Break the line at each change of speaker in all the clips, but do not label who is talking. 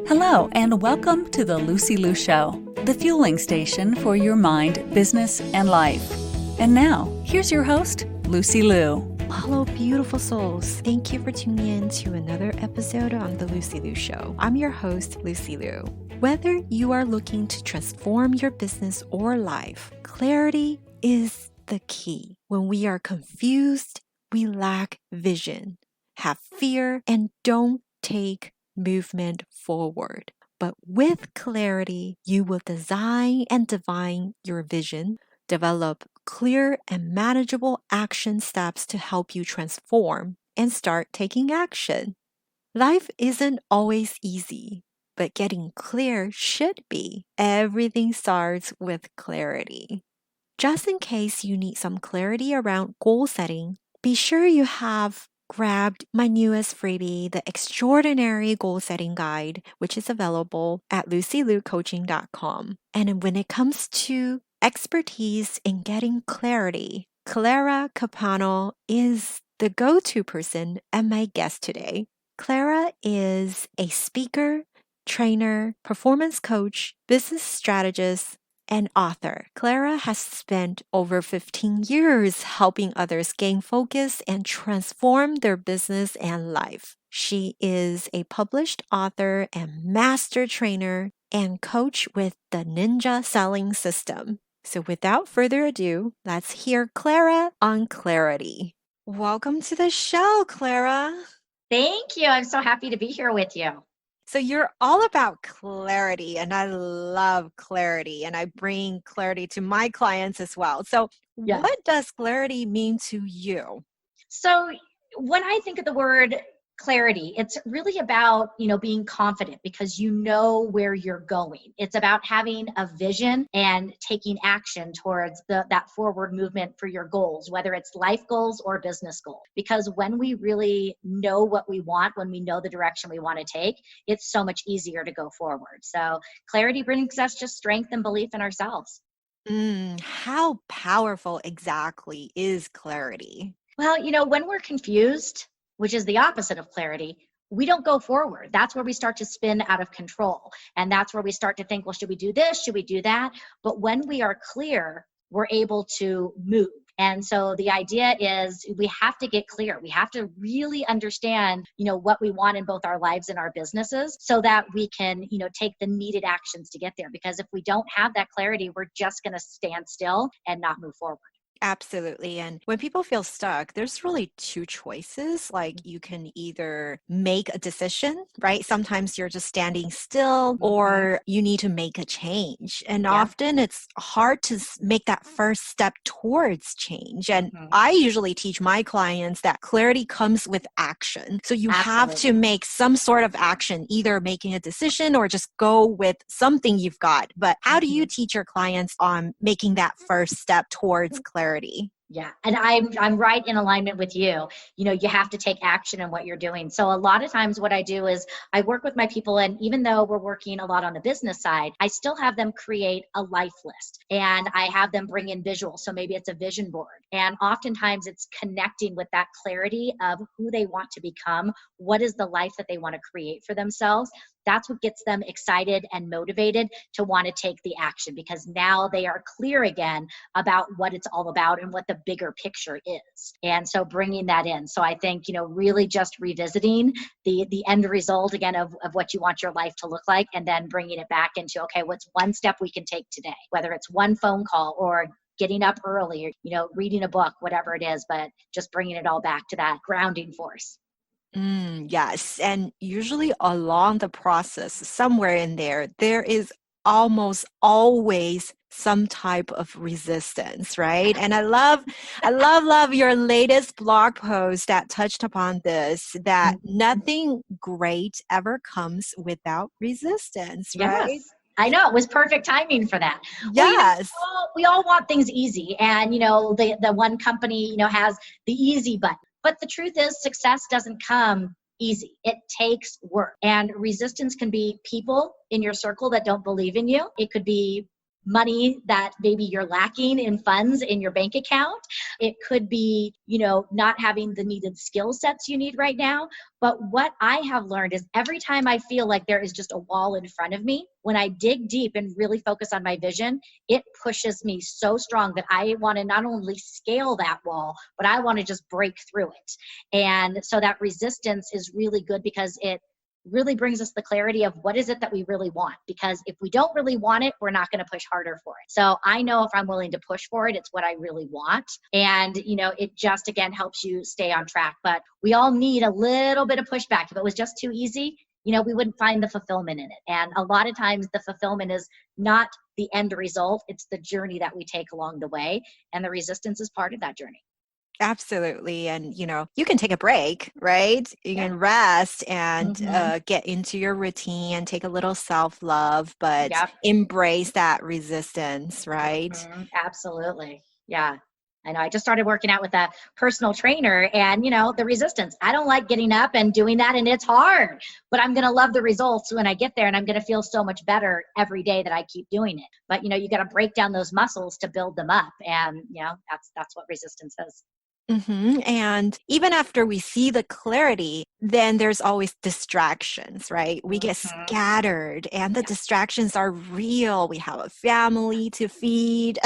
Hello, and welcome to the Lucy Liu Show, the fueling station for your mind, business, and life. And now, here's your host, Lucy Liu.
Hello, beautiful souls. Thank you for tuning in to another episode on The Lucy Liu Show. I'm your host, Lucy Liu. Whether you are looking to transform your business or life, clarity is the key. When we are confused, we lack vision, have fear, and don't take movement forward. But with clarity, you will design and divine your vision, develop clear and manageable action steps to help you transform and start taking action. Life isn't always easy, but getting clear should be. Everything starts with clarity. Just in case you need some clarity around goal setting, be sure you have grabbed my newest freebie, the Extraordinary Goal Setting Guide, which is available at lucyliucoaching.com. And when it comes to expertise in getting clarity, Clara Capano is the go-to person and my guest today. Clara is a speaker, trainer, performance coach, business strategist, and author. Clara has spent over 15 years helping others gain focus and transform their business and life. She is a published author and master trainer and coach with the Ninja Selling System. So without further ado, let's hear Clara on clarity. Welcome to the show, Clara.
Thank you. I'm so happy to be here with you.
So you're all about clarity, and I love clarity, and I bring clarity to my clients as well. So
Yes.
What does clarity mean to you?
So when I think of the word clarity, it's really about, being confident because you know where you're going. It's about having a vision and taking action towards that forward movement for your goals, whether it's life goals or business goals. Because when we really know what we want, when we know the direction we want to take, it's so much easier to go forward. So clarity brings us just strength and belief in ourselves.
How powerful exactly is clarity?
Well, when we're confused, which is the opposite of clarity, we don't go forward. That's where we start to spin out of control. And that's where we start to think, well, should we do this? Should we do that? But when we are clear, we're able to move. And so the idea is we have to get clear. We have to really understand, what we want in both our lives and our businesses so that we can, take the needed actions to get there. Because if we don't have that clarity, we're just going to stand still and not move forward.
Absolutely. And when people feel stuck, there's really two choices. Like you can either make a decision, right? Sometimes you're just standing still, or you need to make a change. And often it's hard to make that first step towards change. And I usually teach my clients that clarity comes with action. So you have to make some sort of action, either making a decision or just go with something you've got. But how do you teach your clients on making that first step towards clarity?
Yeah. And I'm right in alignment with you. You have to take action in what you're doing. So a lot of times what I do is I work with my people, and even though we're working a lot on the business side, I still have them create a life list, and I have them bring in visuals. So maybe it's a vision board. And oftentimes it's connecting with that clarity of who they want to become. What is the life that they want to create for themselves? That's what gets them excited and motivated to want to take the action, because now they are clear again about what it's all about and what the bigger picture is. And so bringing that in. So I think, really just revisiting the end result again of what you want your life to look like, and then bringing it back into, okay, what's one step we can take today, whether it's one phone call or getting up early or, reading a book, whatever it is, but just bringing it all back to that grounding force.
Yes. And usually along the process, somewhere in there is almost always some type of resistance, right? And I love your latest blog post that touched upon this, that nothing great ever comes without resistance, right?
Yes. I know, it was perfect timing for that.
Yes.
Well, we all want things easy, and the one company has the easy button. But the truth is, success doesn't come easy. It takes work, and resistance can be people in your circle that don't believe in you. It could be money that maybe you're lacking in funds in your bank account. It could be, not having the needed skill sets you need right now. But what I have learned is every time I feel like there is just a wall in front of me, when I dig deep and really focus on my vision, it pushes me so strong that I want to not only scale that wall, but I want to just break through it. And so that resistance is really good because it really brings us the clarity of what is it that we really want. Because if we don't really want it, we're not going to push harder for it. So I know if I'm willing to push for it, it's what I really want. And, it just, again, helps you stay on track. But we all need a little bit of pushback. If it was just too easy, we wouldn't find the fulfillment in it. And a lot of times the fulfillment is not the end result. It's the journey that we take along the way. And the resistance is part of that journey.
Absolutely. And, you can take a break, right? You can rest and get into your routine and take a little self-love, but embrace that resistance, right?
Absolutely. Yeah. I know. I just started working out with a personal trainer and, the resistance. I don't like getting up and doing that, and it's hard, but I'm going to love the results when I get there, and I'm going to feel so much better every day that I keep doing it. But, you got to break down those muscles to build them up. And, that's what resistance is.
And even after we see the clarity, then there's always distractions, right? We get scattered and the distractions are real. We have a family to feed.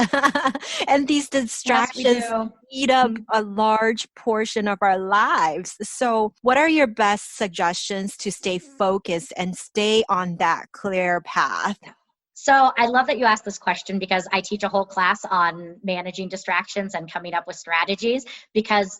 And these distractions eat up a large portion of our lives. So what are your best suggestions to stay focused and stay on that clear path?
So I love that you asked this question because I teach a whole class on managing distractions and coming up with strategies, because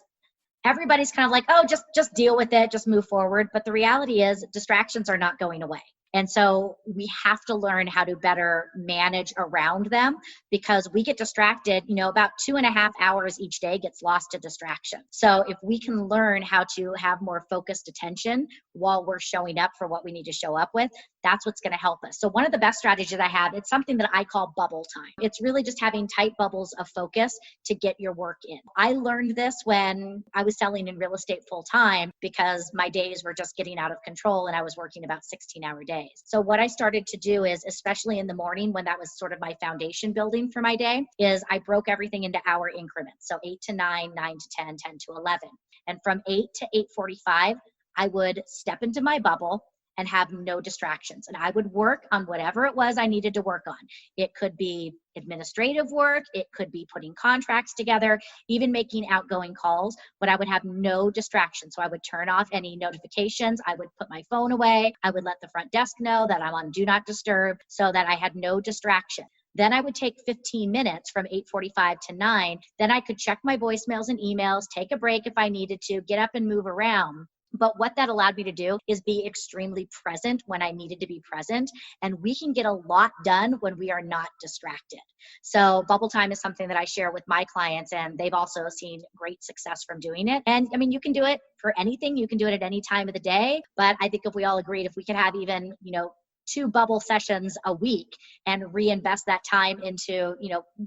everybody's kind of like, oh, just deal with it, just move forward. But the reality is distractions are not going away. And so we have to learn how to better manage around them, because we get distracted, about 2.5 hours each day gets lost to distraction. So if we can learn how to have more focused attention while we're showing up for what we need to show up with, that's what's going to help us. So one of the best strategies I have, it's something that I call bubble time. It's really just having tight bubbles of focus to get your work in. I learned this when I was selling in real estate full time, because my days were just getting out of control and I was working about 16-hour days. So what I started to do is, especially in the morning when that was sort of my foundation building for my day, is I broke everything into hour increments. So 8 to 9, 9 to 10, 10 to 11. And from 8 to 8:45, I would step into my bubble and have no distractions. And I would work on whatever it was I needed to work on. It could be administrative work. It could be putting contracts together, even making outgoing calls, but I would have no distractions. So I would turn off any notifications. I would put my phone away. I would let the front desk know that I'm on do not disturb so that I had no distraction. Then I would take 15 minutes from 8:45 to 9. Then I could check my voicemails and emails, take a break if I needed to, get up and move around. But what that allowed me to do is be extremely present when I needed to be present. And we can get a lot done when we are not distracted. So bubble time is something that I share with my clients, and they've also seen great success from doing it. And I mean, you can do it for anything. You can do it at any time of the day. But I think if we all agreed, if we could have even, 2 bubble sessions a week and reinvest that time into,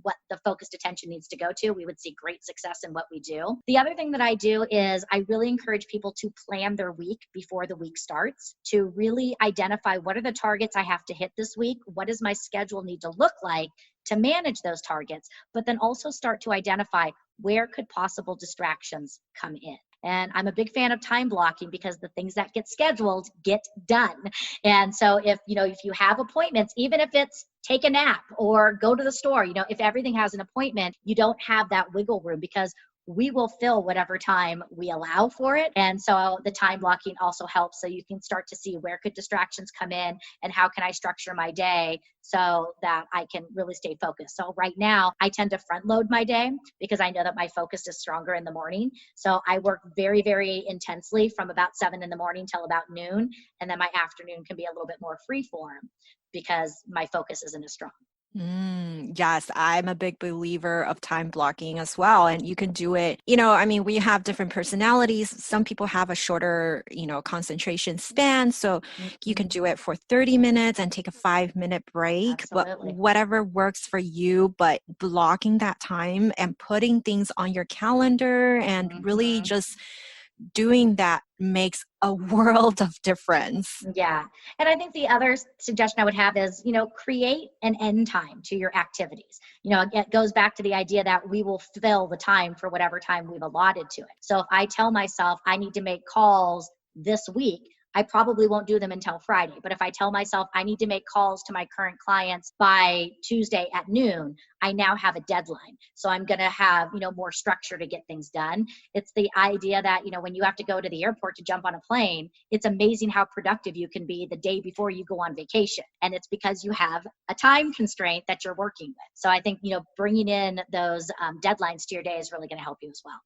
what the focused attention needs to go to, we would see great success in what we do. The other thing that I do is I really encourage people to plan their week before the week starts, to really identify what are the targets I have to hit this week? What does my schedule need to look like to manage those targets? But then also start to identify where could possible distractions come in. And I'm a big fan of time blocking, because the things that get scheduled get done. And so if you have appointments, even if it's take a nap or go to the store, if everything has an appointment, you don't have that wiggle room, because we will fill whatever time we allow for it. And so the time blocking also helps, so you can start to see where could distractions come in and how can I structure my day so that I can really stay focused. So right now I tend to front load my day, because I know that my focus is stronger in the morning. So I work very, very intensely from about 7 in the morning till about noon. And then my afternoon can be a little bit more free form because my focus isn't as strong.
Yes, I'm a big believer of time blocking as well. And you can do it, we have different personalities. Some people have a shorter, concentration span. So you can do it for 30 minutes and take a 5-minute break.
Absolutely.
But whatever works for you, but blocking that time and putting things on your calendar and really just doing that makes a world of difference.
Yeah. And I think the other suggestion I would have is, create an end time to your activities. It goes back to the idea that we will fill the time for whatever time we've allotted to it. So if I tell myself I need to make calls this week, I probably won't do them until Friday. But if I tell myself I need to make calls to my current clients by Tuesday at noon, I now have a deadline. So I'm going to have, more structure to get things done. It's the idea that, when you have to go to the airport to jump on a plane, it's amazing how productive you can be the day before you go on vacation. And it's because you have a time constraint that you're working with. So I think, bringing in those deadlines to your day is really going to help you as well.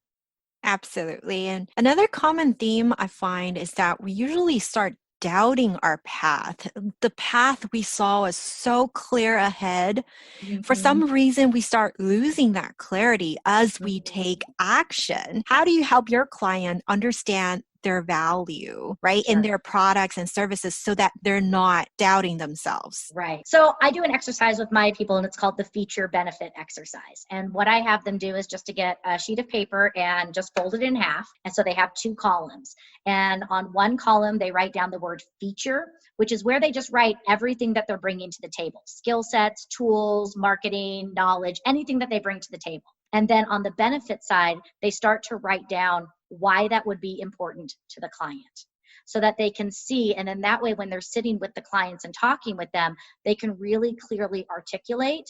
Absolutely. And another common theme I find is that we usually start doubting our path. The path we saw is so clear ahead. For
Mm-hmm.
some reason, we start losing that clarity as we take
Mm-hmm.
action. How do you help your client understand their value, right, in
Sure.
their products and services so that they're not doubting themselves?
Right. So I do an exercise with my people, and it's called the feature benefit exercise. And what I have them do is just to get a sheet of paper and just fold it in half. And so they have two columns. And on one column, they write down the word feature, which is where they just write everything that they're bringing to the table: skill sets, tools, marketing, knowledge, anything that they bring to the table. And then on the benefit side, they start to write down why that would be important to the client, so that they can see. And then that way, when they're sitting with the clients and talking with them, they can really clearly articulate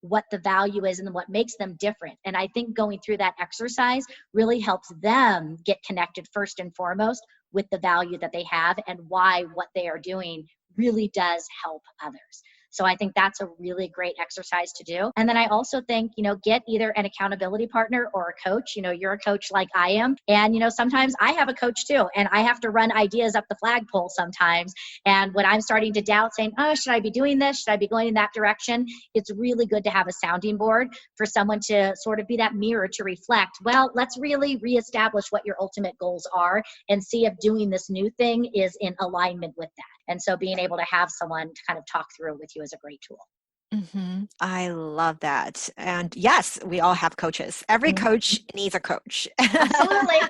what the value is and what makes them different. And I think going through that exercise really helps them get connected first and foremost with the value that they have and why what they are doing really does help others. So I think that's a really great exercise to do. And then I also think, get either an accountability partner or a coach. You're a coach like I am. And, sometimes I have a coach too, and I have to run ideas up the flagpole sometimes. And when I'm starting to doubt, saying, oh, should I be doing this? Should I be going in that direction? It's really good to have a sounding board for someone to sort of be that mirror to reflect. Well, let's really reestablish what your ultimate goals are and see if doing this new thing is in alignment with that. And so being able to have someone to kind of talk through it with you is a great tool.
I love that. And yes, we all have coaches. Every coach needs a coach.
Absolutely.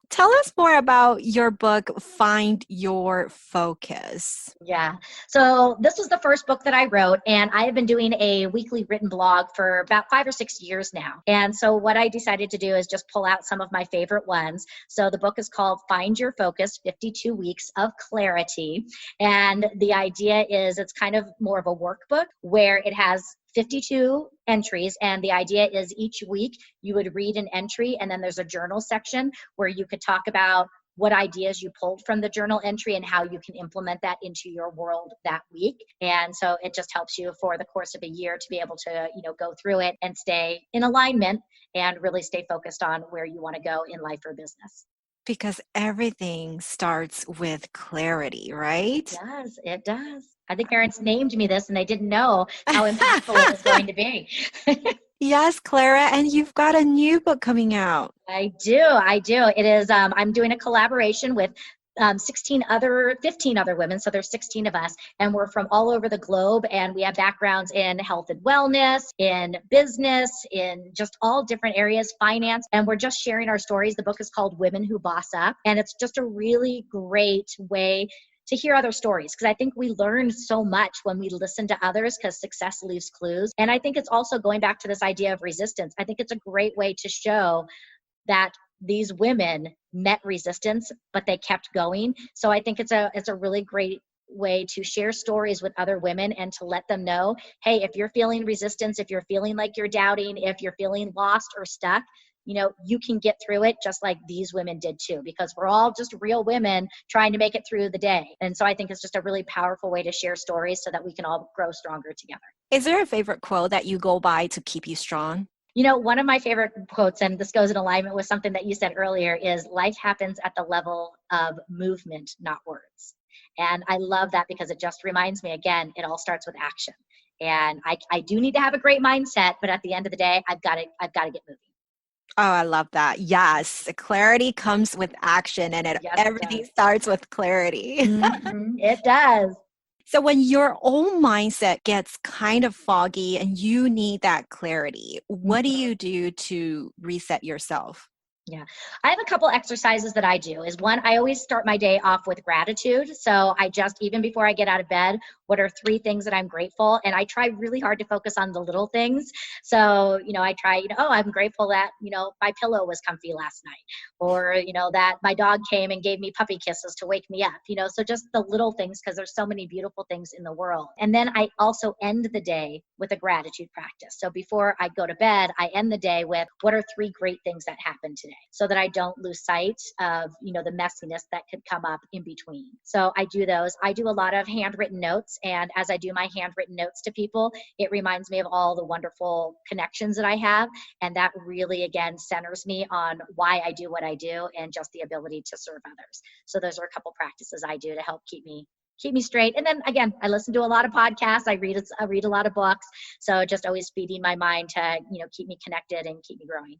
Tell us more about your book, Find Your Focus.
Yeah. So this was the first book that I wrote, and I have been doing a weekly written blog for about 5 or 6 years now. And so what I decided to do is just pull out some of my favorite ones. So the book is called Find Your Focus, 52 Weeks of Clarity. And the idea is it's kind of more of a workbook where it has 52 entries. And the idea is each week you would read an entry, and then there's a journal section where you could talk about what ideas you pulled from the journal entry and how you can implement that into your world that week. And so it just helps you for the course of a year to be able to, go through it and stay in alignment and really stay focused on where you want to go in life or business.
Because everything starts with clarity, right?
Yes, it does. I think parents named me this and they didn't know how impactful it was going to be.
Yes, Clara, and you've got a new book coming out.
I do. It is, I'm doing a collaboration with 15 other women. So there's 16 of us, and we're from all over the globe. And we have backgrounds in health and wellness, in business, in just all different areas, finance. And we're just sharing our stories. The book is called Women Who Boss Up. And it's just a really great way to hear other stories, because I think we learn so much when we listen to others, because success leaves clues. And I think it's also going back to this idea of resistance. I think it's a great way to show that these women met resistance, but they kept going. So I think it's a really great way to share stories with other women and to let them know, hey, if you're feeling resistance, if you're feeling like you're doubting, if you're feeling lost or stuck, you can get through it just like these women did too, because we're all just real women trying to make it through the day. And so I think it's just a really powerful way to share stories so that we can all grow stronger together.
Is there a favorite quote that you go by to keep you strong?
One of my favorite quotes, and this goes in alignment with something that you said earlier, is life happens at the level of movement, not words. And I love that because it just reminds me, again, it all starts with action. And I do need to have a great mindset, but at the end of the day, I've got to get moving.
Oh, I love that. Yes, clarity comes with action, and everything starts with clarity.
It does.
So when your own mindset gets kind of foggy and you need that clarity, what do you do to reset yourself?
Yeah. I have a couple exercises that I do. Is one, I always start my day off with gratitude. So I just, even before I get out of bed, what are 3 things that I'm grateful? And I try really hard to focus on the little things. So, I try, oh, I'm grateful that, my pillow was comfy last night, or, that my dog came and gave me puppy kisses to wake me up, so just the little things, because there's so many beautiful things in the world. And then I also end the day with a gratitude practice. So before I go to bed, I end the day with what are 3 great things that happened today, so that I don't lose sight of, the messiness that could come up in between. So I do those. I do a lot of handwritten notes. And as I do my handwritten notes to people, it reminds me of all the wonderful connections that I have. And that really, again, centers me on why I do what I do and just the ability to serve others. So those are a couple practices I do to help keep me straight. And then again, I listen to a lot of podcasts. I read a lot of books. So just always feeding my mind to, keep me connected and keep me growing.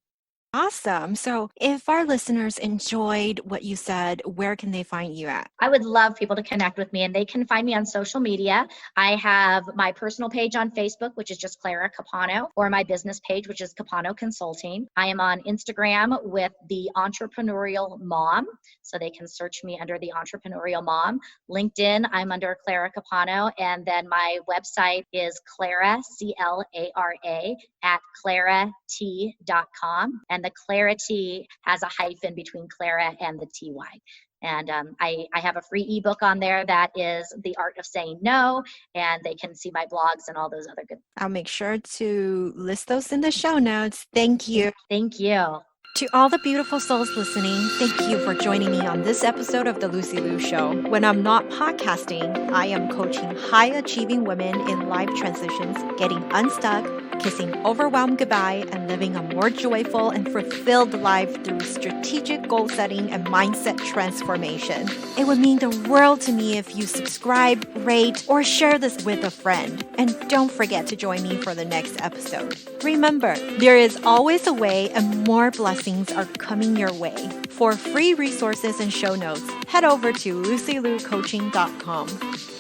Awesome. So, if our listeners enjoyed what you said, where can they find you at?
I would love people to connect with me, and they can find me on social media. I have my personal page on Facebook, which is just Clara Capano, or my business page, which is Capano Consulting. I am on Instagram with the Entrepreneurial Mom, so they can search me under the Entrepreneurial Mom. LinkedIn, I'm under Clara Capano, and then my website is Clara, CLARA, at clarat.com. And the Clara T has a hyphen between Clara and the TY. And I have a free ebook on there that is The Art of Saying No, and they can see my blogs and all those other good.
I'll make sure to list those in the show notes. Thank you.
Thank you.
To all the beautiful souls listening, thank you for joining me on this episode of The Lucy Liu Show. When I'm not podcasting, I am coaching high-achieving women in life transitions, getting unstuck, kissing overwhelm goodbye, and living a more joyful and fulfilled life through strategic goal setting and mindset transformation. It would mean the world to me if you subscribe, rate, or share this with a friend. And don't forget to join me for the next episode. Remember, there is always a way, and more blessings are coming your way. For free resources and show notes, head over to lucylucoaching.com.